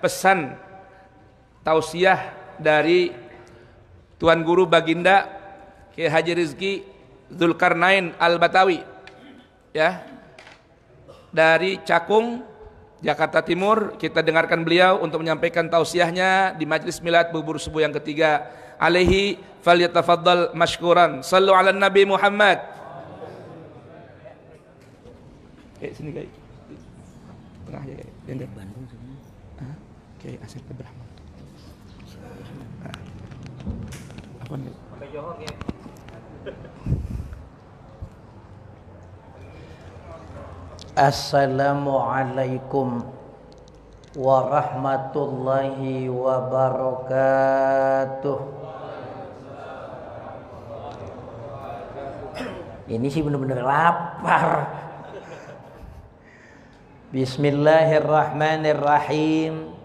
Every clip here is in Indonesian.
pesan tausiah dari Tuan Guru Baginda Kiai Haji Rizki Zulkarnain Al-Batawi, ya, dari Cakung, Jakarta Timur. Kita dengarkan beliau untuk menyampaikan tausiahnya di Majlis Milad Bubur Subuh yang ketiga. Alaihi falyatafaddal mashkuran. Sallu ala Nabi Muhammad. Sini guys. Tengah ya, yang Bandung sini. Oke, Asep Ibrahim. Apa nih? Pakai Johor ya. Assalamualaikum warahmatullahi wabarakatuh. Ini sih benar-benar lapar. Bismillahirrahmanirrahim.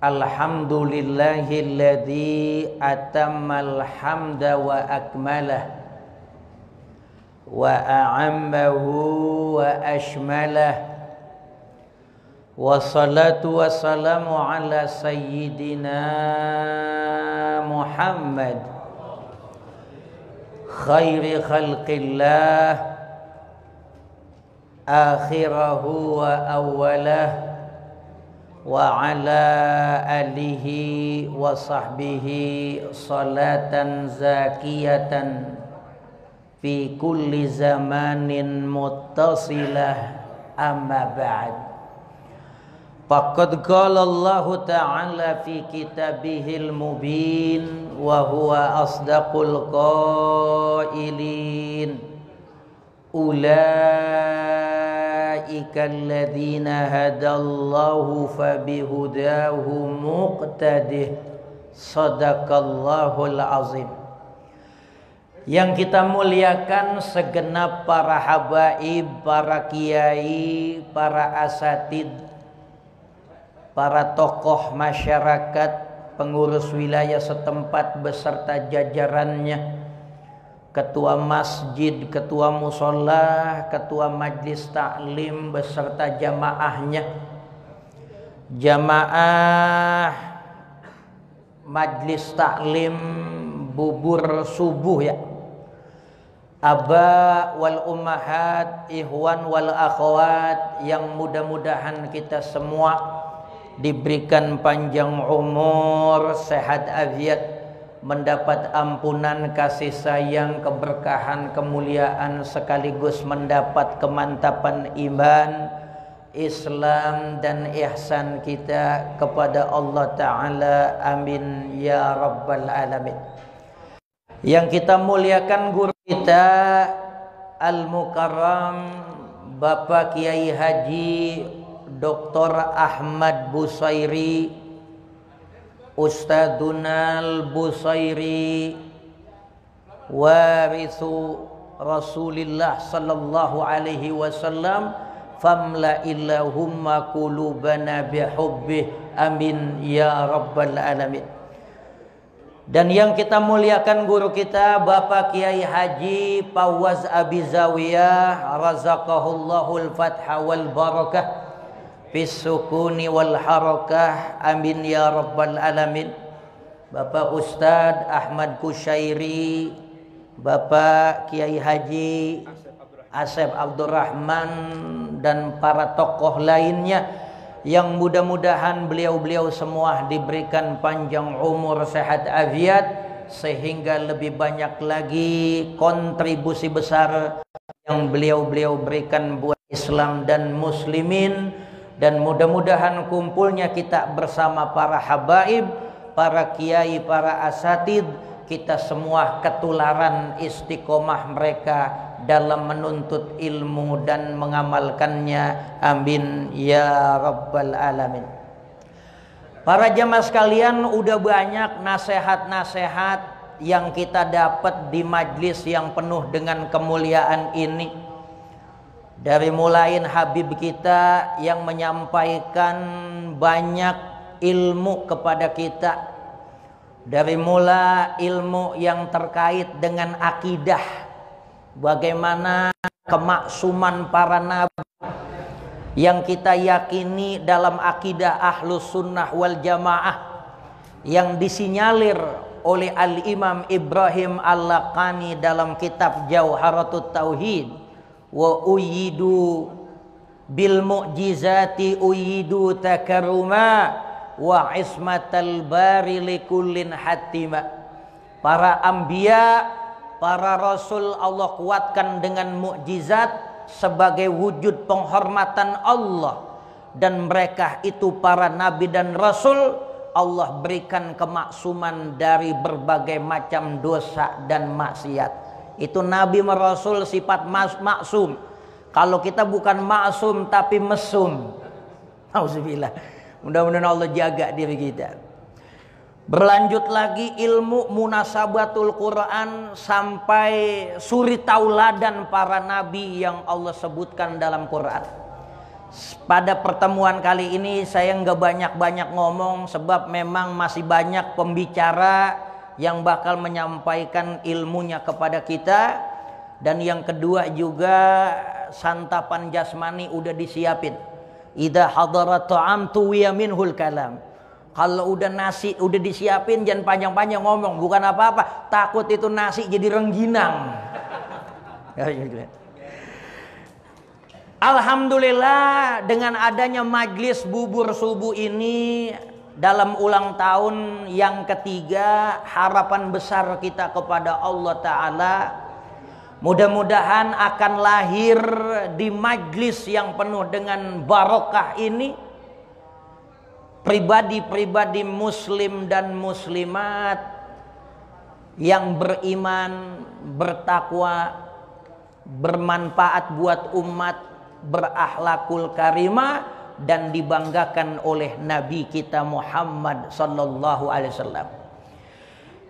Alhamdulillahilladzi atammal hamda wa akmalah wa a'ammahu wa ashmalah. Wassalatu wassalamu ala sayyidina Muhammad khairi khalqillah akhirahu wa awwalah wa ala alihi wa sahbihi salatan zakiyatan fi kulli zamanin muttasilah, amma ba'd. Faqad qala Allah ta'ala fi kitabihil mubin wa huwa asdaqul qailin. Ulaika alladhina hadallahu fabihudahu muqtadih. Sadaqallahul azim. Yang kita muliakan segenap para habaib, para kiai, para asatid, para tokoh masyarakat, pengurus wilayah setempat beserta jajarannya, ketua masjid, ketua musola, ketua majlis taklim beserta jamaahnya, jamaah majlis taklim bubur subuh ya, aba wal ummahat, ikhwan wal akhwat, yang mudah-mudahan kita semua diberikan panjang umur, sehat afiat, mendapat ampunan, kasih sayang, keberkahan, kemuliaan, sekaligus mendapat kemantapan iman, Islam dan ihsan kita kepada Allah Ta'ala. Amin ya Rabbal Alamin. Yang kita muliakan guru kita Al-Mukarram Bapak Kiai Haji Dr. Ahmad Busairi, Ustadzunal Busairi, warithu Rasulillah sallallahu alaihi wasallam, famla illahumma qulubana bihubbih, amin ya Rabbal Alamin. Dan yang kita muliakan guru kita Bapak Kiai Haji Fawaz Abizawiyah, razaqahullahul fatha wal barakah fis sukuni wal harakah, amin ya Rabbal Alamin. Bapak Ustadz Ahmad Kusyairi, Bapak Kiai Haji Asep Abdurrahman, dan para tokoh lainnya, yang mudah-mudahan beliau-beliau semua diberikan panjang umur, sehat afiat, sehingga lebih banyak lagi kontribusi besar yang beliau-beliau berikan buat Islam dan muslimin. Dan mudah-mudahan kumpulnya kita bersama para habaib, para kiai, para asatid, kita semua ketularan istiqomah mereka dalam menuntut ilmu dan mengamalkannya, amin ya Rabbal Alamin. Para jamaah sekalian, udah banyak nasihat-nasihat yang kita dapat di majlis yang penuh dengan kemuliaan ini. Dari mulain Habib kita yang menyampaikan banyak ilmu kepada kita, dari mula ilmu yang terkait dengan akidah, bagaimana kemaksuman para nabi, yang kita yakini dalam akidah Ahlus Sunnah wal Jamaah, yang disinyalir oleh Al-Imam Ibrahim Al-Laqani dalam kitab Jauharatut Tauhid. Wa uyidu bil mu'jizati uyidu takarruma wa ismatal bari likullin hatima. Para anbiya, para rasul Allah kuatkan dengan mukjizat sebagai wujud penghormatan Allah, dan mereka itu para nabi dan rasul Allah berikan kemaksuman dari berbagai macam dosa dan maksiat. Itu nabi rasul sifat maksum. Kalau kita bukan maksum tapi mesum. Auzubillah. Mudah-mudahan Allah jaga diri kita. Berlanjut lagi ilmu munasabatul Quran sampai suri tauladan para nabi yang Allah sebutkan dalam Quran. Pada pertemuan kali ini saya nggak banyak-banyak ngomong, sebab memang masih banyak pembicara yang bakal menyampaikan ilmunya kepada kita. Dan yang kedua juga santapan jasmani udah disiapin. Idza hadarat ta'am tuwiya minhul kalam. Kalau udah nasi udah disiapin, jangan panjang-panjang ngomong. Bukan apa-apa, takut itu nasi jadi rengginang. Alhamdulillah, dengan adanya majlis bubur subuh ini dalam ulang tahun yang ketiga, harapan besar kita kepada Allah Ta'ala, mudah-mudahan akan lahir di majlis yang penuh dengan barokah ini pribadi-pribadi muslim dan muslimat yang beriman, bertakwa, bermanfaat buat umat, berakhlakul karimah, dan dibanggakan oleh Nabi kita Muhammad sallallahu alaihi wasallam.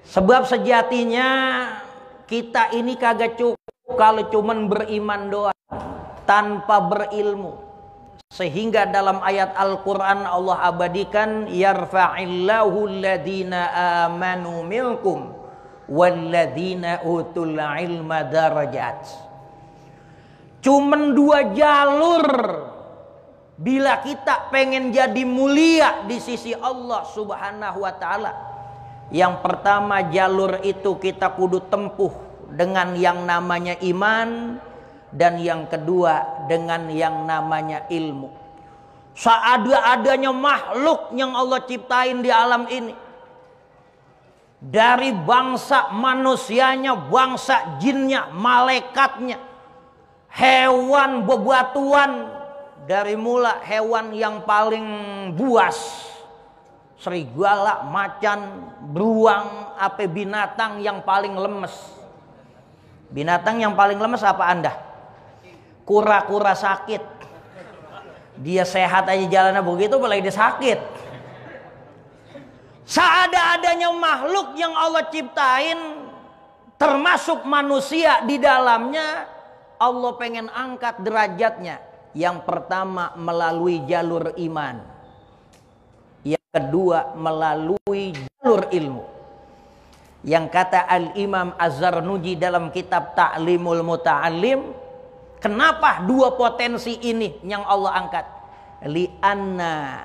Sebab sejatinya kita ini kagak cukup kalau cuman beriman doang tanpa berilmu. Sehingga dalam ayat Al-Quran Allah abadikan, yarfa'illahu alladhina amanu minkum walladhina utul ilma darajat. Cuman dua jalur bila kita pengen jadi mulia di sisi Allah Subhanahu wa ta'ala. Yang pertama, jalur itu kita kudu tempuh dengan yang namanya iman, dan yang kedua dengan yang namanya ilmu. Seada-adanya makhluk yang Allah ciptain di alam ini, dari bangsa manusianya, bangsa jinnya, malaikatnya, hewan bebatuan, dari mula hewan yang paling buas, serigala, macan, beruang, apa binatang yang paling lemes. Binatang yang paling lemes apa Anda? Kura-kura sakit. Dia sehat aja jalannya begitu, apalagi dia sakit. Seada-adanya makhluk yang Allah ciptain, termasuk manusia di dalamnya, Allah pengen angkat derajatnya. Yang pertama melalui jalur iman, yang kedua melalui jalur ilmu. Yang kata Al-Imam Az-Zarnuji dalam kitab Ta'limul Muta'allim, kenapa dua potensi ini yang Allah angkat? Li'anna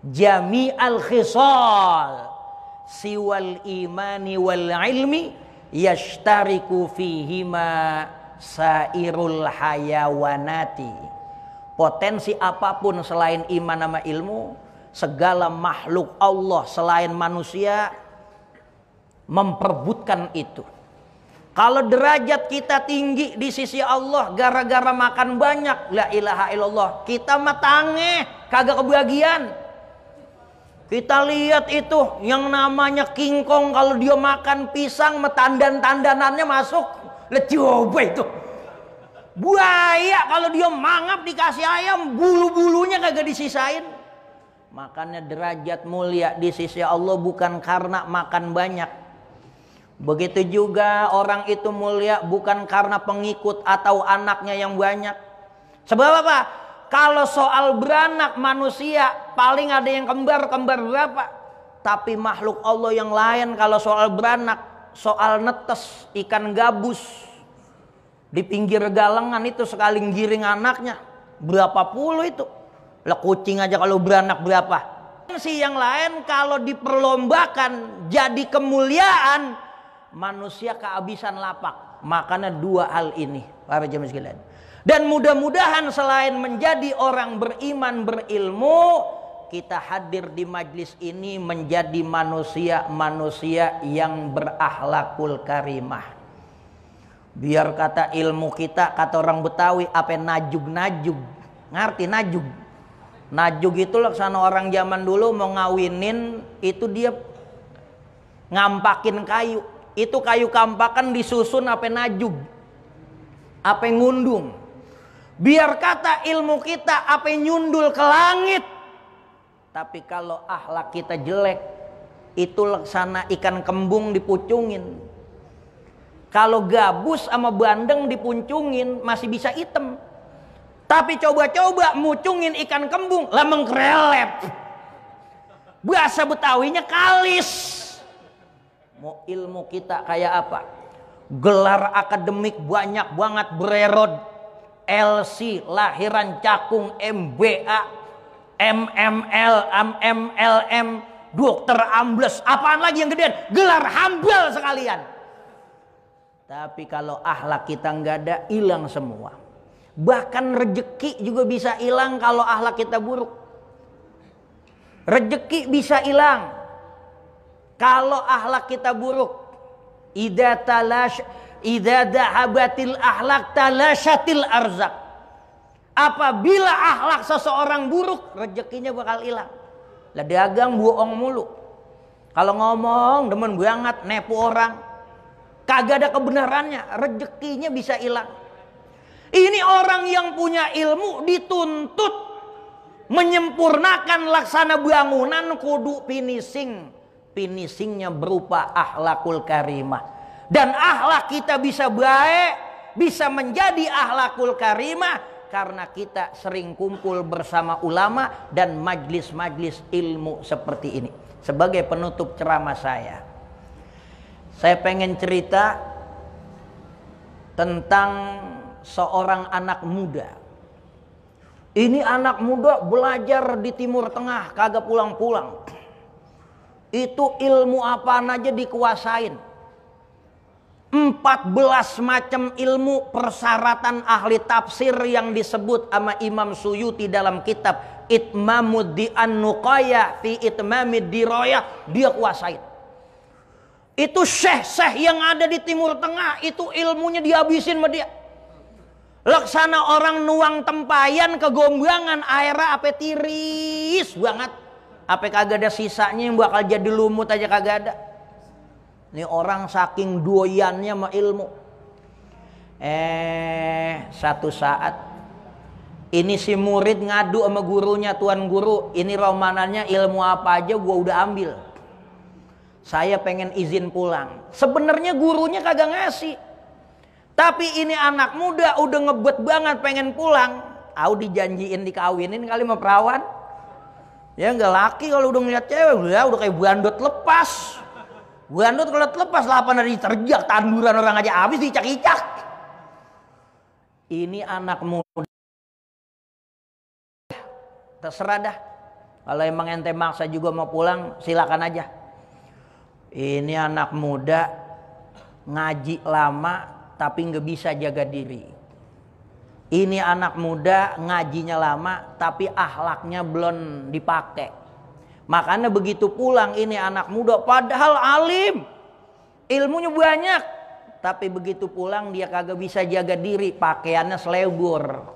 jami'al khisal siwal imani wal ilmi yashtariku fihima sairul hayawanati. Potensi apapun selain iman sama ilmu, segala makhluk Allah selain manusia memperebutkan itu. Kalau derajat kita tinggi di sisi Allah gara-gara makan banyak, la ilaha illallah, kita mah tangeh, kagak kebagian. Kita lihat itu yang namanya King Kong, kalau dia makan pisang, tandan-tandanannya masuk. Lihat coba itu. Buaya kalau dia mangap dikasih ayam, bulu-bulunya kagak disisain. Makanya derajat mulia di sisi Allah bukan karena makan banyak. Begitu juga orang itu mulia bukan karena pengikut atau anaknya yang banyak. Sebab apa? Kalau soal beranak manusia paling ada yang kembar berapa? Tapi makhluk Allah yang lain kalau soal beranak, soal netes ikan gabus di pinggir galengan itu sekali giring anaknya Berapa puluh itu. Lah kucing aja kalau beranak berapa. Si yang lain kalau diperlombakan jadi kemuliaan, manusia kehabisan lapak. Makanya dua hal ini, para jemaah sekalian. Dan mudah-mudahan selain menjadi orang beriman berilmu, kita hadir di majlis ini menjadi manusia-manusia yang berakhlakul karimah. Biar kata ilmu kita, kata orang Betawi, apa najug-najug. Ngerti najug? Najug itu laksana orang zaman dulu mau ngawinin, itu dia ngampakin kayu. Itu kayu kampakan disusun apa najug. Apa ngundung. Biar kata ilmu kita apa nyundul ke langit. Tapi kalau akhlak kita jelek, itu laksana ikan kembung dipucungin. Kalau gabus sama bandeng dipuncungin masih bisa hitam. Tapi coba-coba mucungin ikan kembung lah mengkrelep. Bahasa Betawinya kalis. Mau ilmu kita kayak apa? Gelar akademik banyak banget, bererod, LC, lahiran Cakung, MBA, MML, MLM, dokter ambles, apaan lagi yang gedean? Gelar hambal sekalian. Tapi kalau akhlak kita nggak ada, hilang semua. Bahkan rejeki juga bisa hilang kalau akhlak kita buruk. Rejeki bisa hilang kalau akhlak kita buruk. Idza dahabatil akhlak talashatil arzak. Apabila akhlak seseorang buruk, rezekinya bakal hilang. Lah dagang bohong mulu. Kalau ngomong demen banget nepu orang, kagak ada kebenarannya, rezekinya bisa hilang. Ini orang yang punya ilmu dituntut menyempurnakan laksana bangunan kudu finishing. Finishingnya berupa akhlakul karimah. Dan akhlak kita bisa baik, bisa menjadi akhlakul karimah karena kita sering kumpul bersama ulama dan majlis-majlis ilmu seperti ini. Sebagai penutup ceramah saya pengen cerita tentang seorang anak muda. Ini anak muda belajar di Timur Tengah, kagak pulang-pulang. Itu ilmu apaan aja dikuasain. 14 macam ilmu persyaratan ahli tafsir yang disebut sama Imam Suyuti dalam kitab Itmamud An-Nuqaya fi Itmamid Dirayah, dia kuasain. Itu syekh-syekh yang ada di Timur Tengah, itu ilmunya dihabisin sama dia. Laksana orang nuang tempayan ke gombangan, airnya apa tiris banget. Apa kagak ada sisanya yang bakal jadi lumut aja kagak ada. Ini orang saking doyannya sama ilmu. Satu saat ini si murid ngadu sama gurunya, "Tuan guru, ini romanannya ilmu apa aja gua udah ambil. Saya pengen izin pulang." Sebenarnya gurunya kagak ngasih. Tapi ini anak muda udah ngebet banget pengen pulang. Dijanjiin dikawinin kali sama perawan. Ya nggak laki kalau udah ngeliat cewek, ya udah kayak bandot lepas. Bandot kalau lepas 8 hari terjak, tanduran orang aja habis dicak-icak. Ini anak muda. Terserah dah. Kalau emang ente maksa juga mau pulang, silakan aja. Ini anak muda ngaji lama tapi nggak bisa jaga diri. Ini anak muda ngajinya lama tapi akhlaknya belum dipakai. Makanya begitu pulang ini anak muda padahal alim, ilmunya banyak, tapi begitu pulang dia kagak bisa jaga diri, pakaiannya selebor.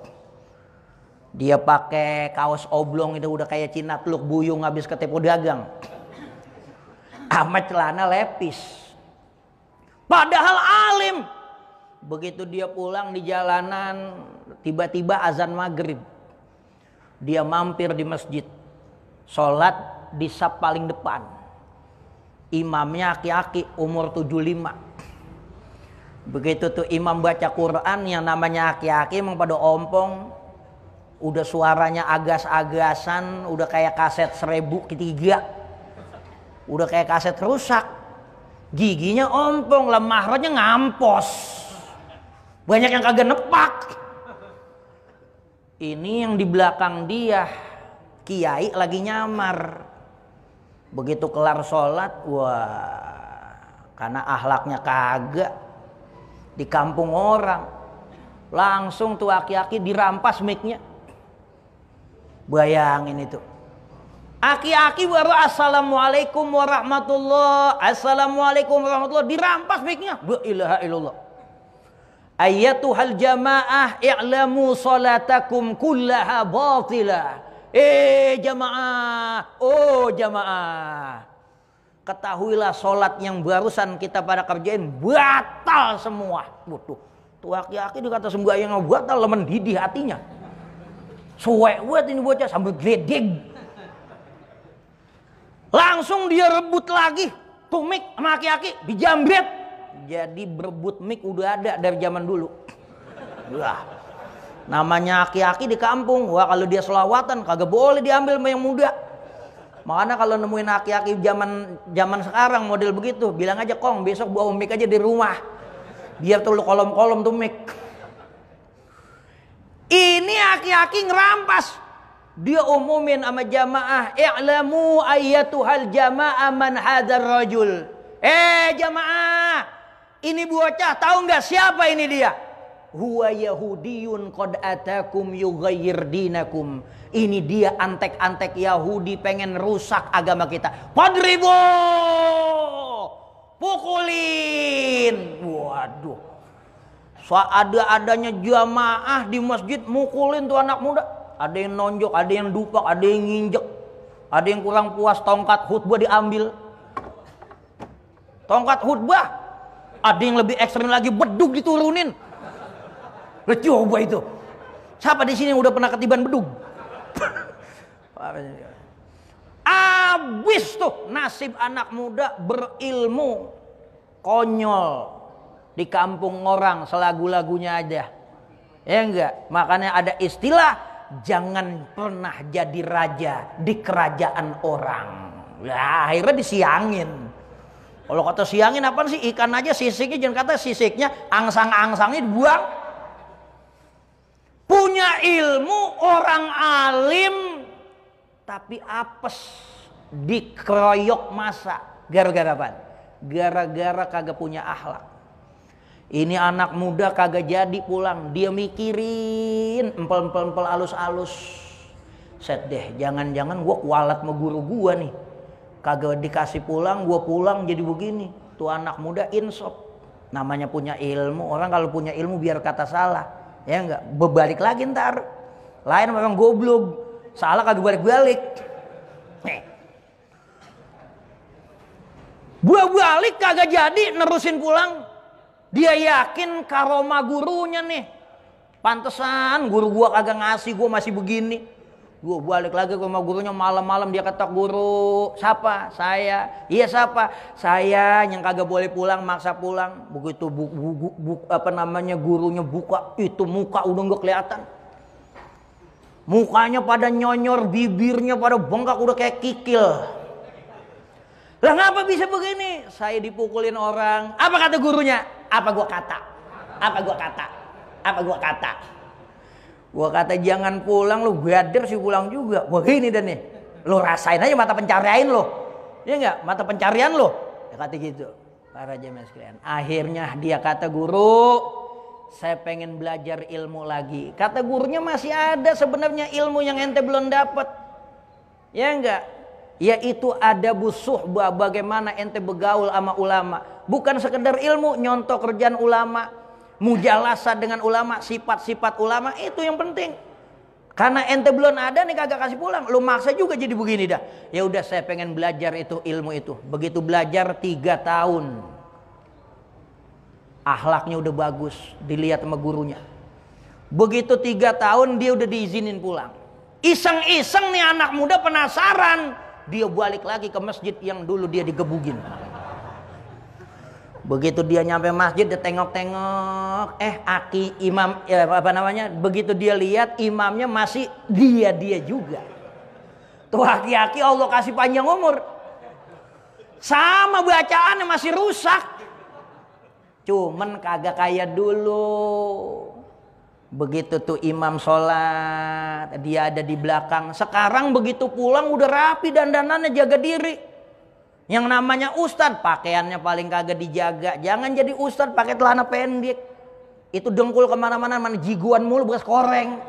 Dia pakai kaos oblong itu udah kayak Cina teluk buyung habis ketipu dagang. Sama celana lepis. Padahal alim. Begitu dia pulang di jalanan, tiba-tiba azan maghrib. Dia mampir di masjid, sholat di saf paling depan. Imamnya aki-aki umur 75. Begitu tuh imam baca Quran, yang namanya aki-aki emang pada ompong. Udah suaranya agas-agasan, udah kayak kaset 1003. Udah kayak kaset rusak. Giginya ompong, lemahnya ngampos. Banyak yang kagak nepak. Ini yang di belakang dia kiai lagi nyamar. Begitu kelar sholat, wah, karena akhlaknya kagak di kampung orang, langsung tuh aki-aki dirampas mic-nya. Bayangin itu. Aki-aki baru assalamualaikum warahmatullah, assalamualaikum warahmatullah, dirampas mic-nya. La ilaha illallah. Ayyatuhal jamaah i'lamu salatakum kullaha batilah. Jamaah, oh jamaah, ketahuilah solat yang barusan kita pada kerjain batal semua. Butuh tuh aki-aki dikata sembahyang batal, mendidih hatinya. Suwek buat ini bocah sambil gledeg. Langsung dia rebut lagi tuh mic sama aki-aki, dijambret. Jadi berebut mic udah ada dari zaman dulu. Wah, namanya aki-aki di kampung, wah kalau dia selawatan kagak boleh diambil sama yang muda. Makanya kalau nemuin aki-aki zaman sekarang model begitu, bilang aja, Kong besok bawa mic aja di rumah, biar tuh kolom-kolom tuh mic. Ini aki-aki ngerampas, dia umumin sama jamaah, i'lamu ayyatuhal jamaah man hadzal rajul. Jamaah, ini bocah tahu nggak siapa ini dia? Huwa yahudiyun qad atakum yughayyir dinakum. Ini dia antek-antek Yahudi pengen rusak agama kita. Padribu, pukulin. Waduh, seadanya jamaah di masjid mukulin tuh anak muda. Ada yang nonjok, ada yang dupak, ada yang nginjek, ada yang kurang puas tongkat khutbah diambil. Tongkat khutbah, ada yang lebih ekstrim lagi, bedug diturunin. Lo coba itu. Siapa di sini yang udah pernah ketiban bedug? Abis tuh nasib anak muda berilmu, konyol di kampung orang selagu-lagunya aja. Ya enggak? Makanya ada istilah, jangan pernah jadi raja di kerajaan orang. Ya akhirnya disiangin. Kalau kata siangin apaan sih? Ikan aja sisiknya, jangan kata sisiknya, angsang-angsangnya dibuang. Punya ilmu, orang alim, tapi apes, dikeroyok masa. Gara-gara apa? Gara-gara kagak punya akhlak. Ini anak muda kagak jadi pulang, dia mikirin empel-empel alus-alus. Set deh, jangan-jangan gua kualat sama guru gua nih. Kagak dikasih pulang, gua pulang jadi begini. Tuh anak muda insop. Namanya punya ilmu, orang kalau punya ilmu biar kata salah. Ya enggak, berbalik lagi ntar. Lain memang goblok, salah kagak balik-balik. Gua balik kagak jadi nerusin pulang. Dia yakin karoma gurunya nih. Pantesan guru gua kagak ngasih, gua masih begini. Gua balik lagi ke rumah gurunya, malam-malam dia ketok, guru, siapa? Saya. Iya siapa? Saya yang kagak boleh pulang, maksa pulang. Begitu gurunya buka, itu muka udah nggak kelihatan. Mukanya pada nyonyor, bibirnya pada bengkak udah kayak kikil. Lah ngapa bisa begini? Saya dipukulin orang. Apa kata gurunya? Apa gua kata? Apa gua kata? Apa gua kata? Gua kata jangan pulang, lu gader sih pulang juga. Wah gini dan nih, lu rasain aja mata pencarian lo, ya enggak, mata pencarian lo. Ya kata gitu, para jemaah sekalian. Akhirnya dia kata, guru, saya pengen belajar ilmu lagi. Kata gurunya masih ada sebenarnya ilmu yang ente belum dapat, ya enggak? Yaitu ada suhbah, bagaimana ente bergaul sama ulama. Bukan sekedar ilmu, nyontok kerjaan ulama. Mujalasah dengan ulama, sifat-sifat ulama itu yang penting. Karena ente belum ada nih kagak kasih pulang, lu maksa juga jadi begini dah. Ya udah saya pengen belajar itu ilmu itu. Begitu belajar 3 tahun, akhlaknya udah bagus, dilihat sama gurunya. Begitu 3 tahun dia udah diizinin pulang. Iseng-iseng nih anak muda penasaran, dia balik lagi ke masjid yang dulu dia digebugin. Begitu dia nyampe masjid, dia tengok-tengok, aki imam, begitu dia lihat imamnya masih dia juga. Tuh aki-aki Allah kasih panjang umur, sama bacaannya masih rusak, cuman kagak kayak dulu. Begitu tuh imam sholat, dia ada di belakang. Sekarang begitu pulang udah rapi dandanannya, jaga diri. Yang namanya ustadz pakaiannya paling kagak dijaga. Jangan jadi ustadz pakai celana pendek. Itu dengkul kemana-mana, mana jiguan mulu bekas koreng.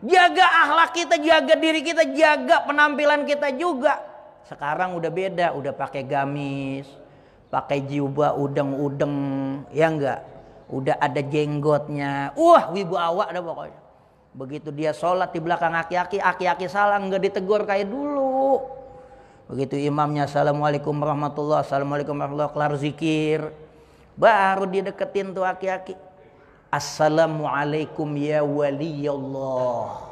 Jaga akhlak kita, jaga diri kita, jaga penampilan kita juga. Sekarang udah beda, udah pakai gamis, pakai jubah udeng-udeng, ya enggak? Udah ada jenggotnya. Wibawa dah pokoknya. Begitu dia sholat di belakang aki-aki salah, enggak ditegur kayak dulu. Begitu imamnya assalamualaikum warahmatullahi, assalamualaikum warahmatullahi, kelar zikir, baru dia deketin tuh aki-aki. Assalamualaikum ya waliyallah,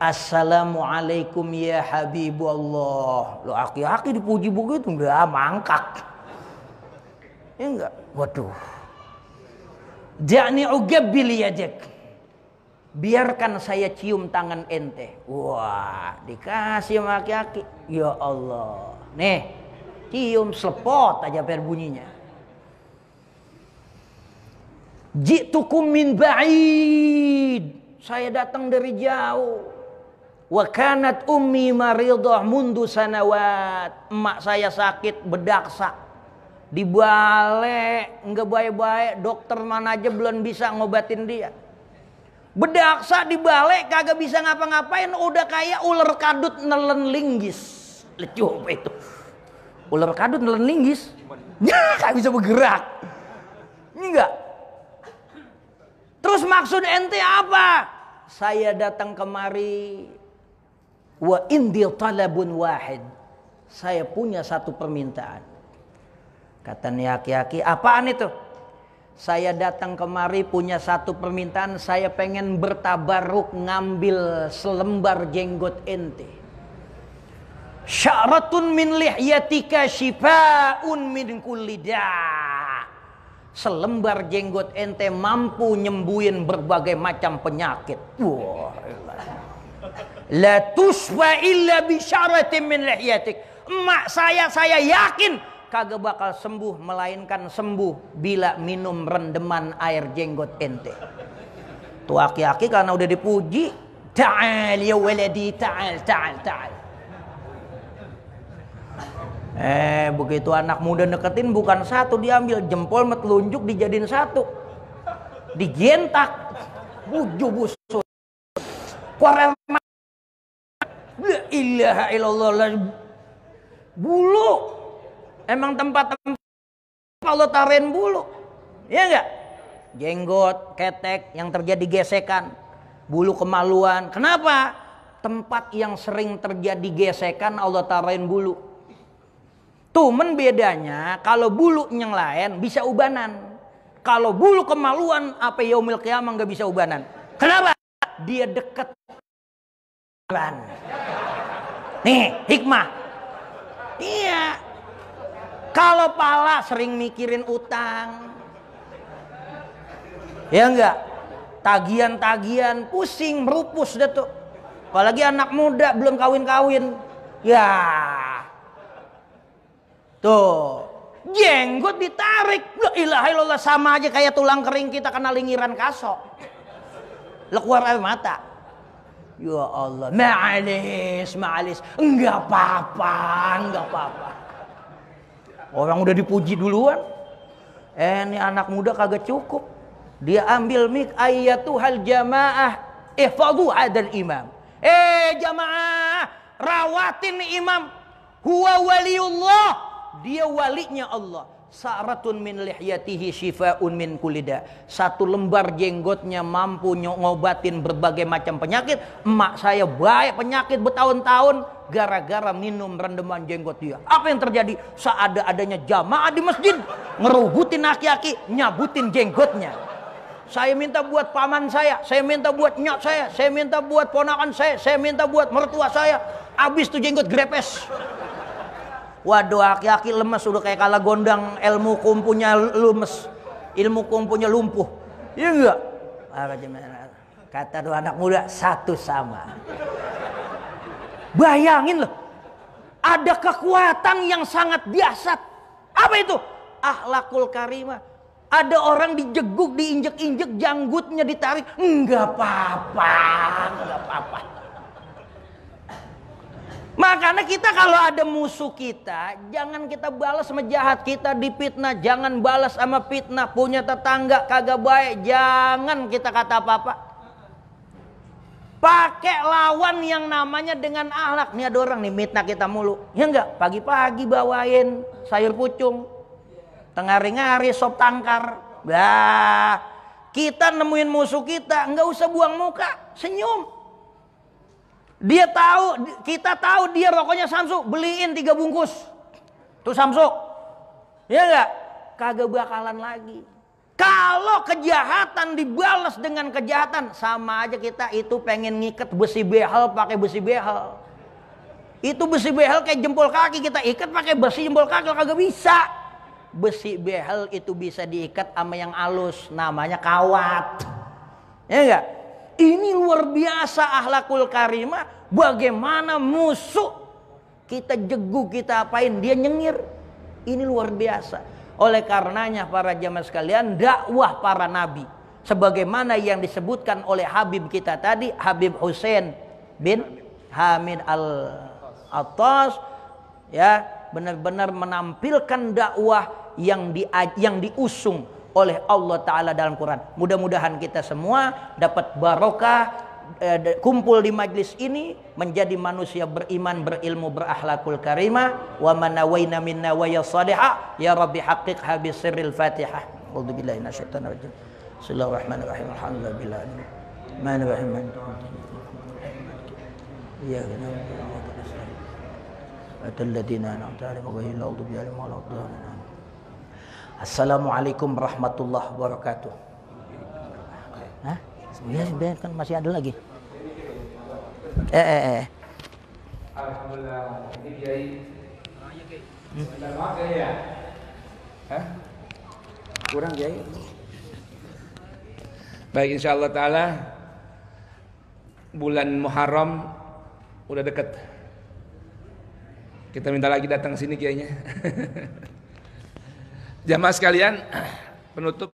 assalamualaikum ya habibullah. Lo aki-aki dipuji begitu udah mangkak. Ya enggak? Waduh. Ja'ni uqabbil yadak. Biarkan saya cium tangan ente. Wah, dikasih sama aki-aki. Ya Allah. Nih, cium selepot aja biar bunyinya. Ji'tukum min ba'id. Saya datang dari jauh. Wa kanat ummi maridah mundu sanawat. Emak saya sakit bedaksa. Dibalik, enggak baik-baik. Dokter mana aja belum bisa ngobatin dia. Bedaksa dibalik, kagak bisa ngapa-ngapain. Udah kayak ular kadut nelen linggis. Lucu apa itu? Ular kadut nelen linggis? Kagak bisa bergerak. Enggak. Terus maksud ente apa? Saya datang kemari. Wa indil talabun wahid. Saya punya satu permintaan. Kata nih aki-aki, apaan itu? Saya datang kemari punya satu permintaan. Saya pengen bertabaruk ngambil selembar jenggot ente. Sya'ratun min lihyatika shifaa'un min kulli da'. Selembar jenggot ente mampu nyembuhin berbagai macam penyakit. Wah, la tusfa illa bi syaratin min lihyatik. Emak saya yakin kagak bakal sembuh melainkan sembuh bila minum rendeman air jenggot ente. Tuh aki-aki karena udah dipuji, ta'al ya waladi, ta'al. Begitu anak muda deketin bukan satu diambil, jempol metelunjuk dijadiin satu. Digentak. Buju busuk. Korel la ilaha illallah. Bulu. Emang tempat-tempat Allah taruhin bulu. Ya enggak? Jenggot, ketek yang terjadi gesekan, bulu kemaluan. Kenapa? Tempat yang sering terjadi gesekan Allah taruhin bulu. Cuman bedanya kalau bulu yang lain bisa ubanan. Kalau bulu kemaluan apa yaumil qiyamah enggak bisa ubanan. Kenapa? Dia dekat. Nih, hikmah. Iya. Kalau pala sering mikirin utang. Ya enggak? Tagihan-tagihan pusing, merupus dah tuh. Apalagi anak muda belum kawin-kawin. Ya. Tuh. Jenggot ditarik. La ilaha illallah, sama aja kayak tulang kering kita kena lingiran kasok. Keluar air mata. Ya Allah, ma'alis. Enggak apa-apa. Orang udah dipuji duluan. Ini anak muda kagak cukup. Dia ambil mik, ayyatuhal jamaah ihfadhu adal imam. Jamaah, rawatin imam. Huwa waliullah. Dia walinya Allah. Sa'ratun min lihyatihi shifa'un min kulida. Satu lembar jenggotnya mampu ngobatin berbagai macam penyakit. Emak saya baik penyakit bertahun-tahun gara-gara minum rendeman jenggot dia. Apa yang terjadi? Seada-adanya jamaah di masjid ngerubutin aki-aki, nyabutin jenggotnya. Saya minta buat paman saya minta buat nyak saya minta buat ponakan saya minta buat mertua saya. Habis tuh jenggot grepes. Waduh, aki-aki lemes udah kayak kala gondang, ilmu kumpunya lemes, ilmu kumpunya lumpuh. Iya enggak? Kata dua anak muda, satu sama. Bayangin loh, ada kekuatan yang sangat dahsyat. Apa itu? Akhlakul karimah. Ada orang dijeguk, diinjek-injek, janggutnya ditarik. Enggak apa-apa, enggak apa-apa. Makanya kita kalau ada musuh kita, jangan kita balas sama jahat. Kita dipitnah, jangan balas sama fitnah. Punya tetangga kagak baik, jangan kita kata apa-apa. Pakai lawan yang namanya dengan akhlak. Nih ada orang nih mitnah kita mulu. Ya enggak, pagi-pagi bawain sayur pucung, tengah hari sop tangkar. Bah, kita nemuin musuh kita, enggak usah buang muka, senyum. Dia tahu, kita tahu dia rokoknya Samsu, beliin 3 bungkus. Tuh Samsu. Ya enggak? Kagak bakalan lagi. Kalau kejahatan dibalas dengan kejahatan, sama aja kita itu pengen ngikat besi behel pakai besi behel. Itu besi behel kayak jempol kaki, kita ikat pakai besi jempol kaki kagak bisa. Besi behel itu bisa diikat sama yang halus, namanya kawat. Ya enggak? Ini luar biasa akhlakul karimah. Bagaimana musuh kita jegu, kita apain, dia nyengir. Ini luar biasa. Oleh karenanya para jamaah sekalian, dakwah para nabi sebagaimana yang disebutkan oleh Habib kita tadi, Habib Hussein bin Hamid Al-Attas, ya, benar-benar menampilkan dakwah yang diusung oleh Allah Ta'ala dalam Quran. Mudah-mudahan kita semua dapat barokah, kumpul di majlis ini menjadi manusia beriman, berilmu, berakhlakul karimah. Wa manawaina minna wa ya salihah ya rabbi haqqiqha bi sirril fatihah. A'udzubillahi minasyaitonir rajim. Bismillahirrahmanirrahim. Alhamdulillah. Manirrahim. Ya Assalamualaikum warahmatullahi wabarakatuh. Hah? Ya, kan masih ada lagi. Alhamdulillah. Ini Kiai. Maaf ya. Hah? Kurang Kiai. Baik, insyaallah taala bulan Muharram udah dekat. Kita minta lagi datang ke sini Kiainya. Jamaah sekalian, penutup